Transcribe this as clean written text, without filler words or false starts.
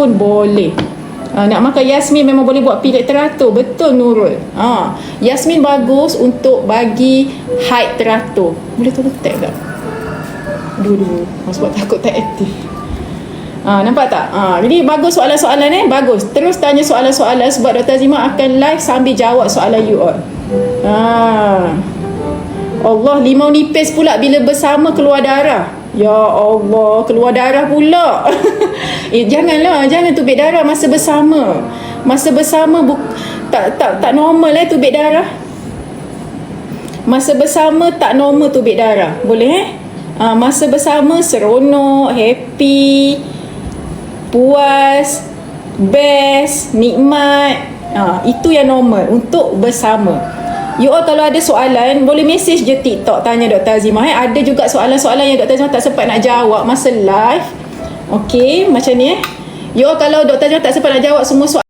pun boleh. Nak makan Yasmin memang boleh buat period teratur. Betul Nurul. Yasmin bagus untuk bagi haid teratur. Boleh tolong tag tak? Dulu sebab takut tak aktif. Nampak tak? Jadi bagus soalan-soalan bagus. Terus tanya soalan-soalan sebab Dr. Azimah akan live sambil jawab soalan you all. Allah, limau nipis pula bila bersama keluar darah. Ya Allah, keluar darah pula. Janganlah, jangan tubik darah masa bersama. Masa bersama tak normal tubik darah. Masa bersama tak normal tubik darah. Boleh masa bersama seronok, happy, puas, best, nikmat. Itu yang normal untuk bersama. You all kalau ada soalan boleh message je TikTok tanya Dr. Azimah. Ada juga soalan-soalan yang Dr. Azimah tak sempat nak jawab masa live. Okey, macam ni You all kalau Dr. Azimah tak sempat nak jawab semua soalan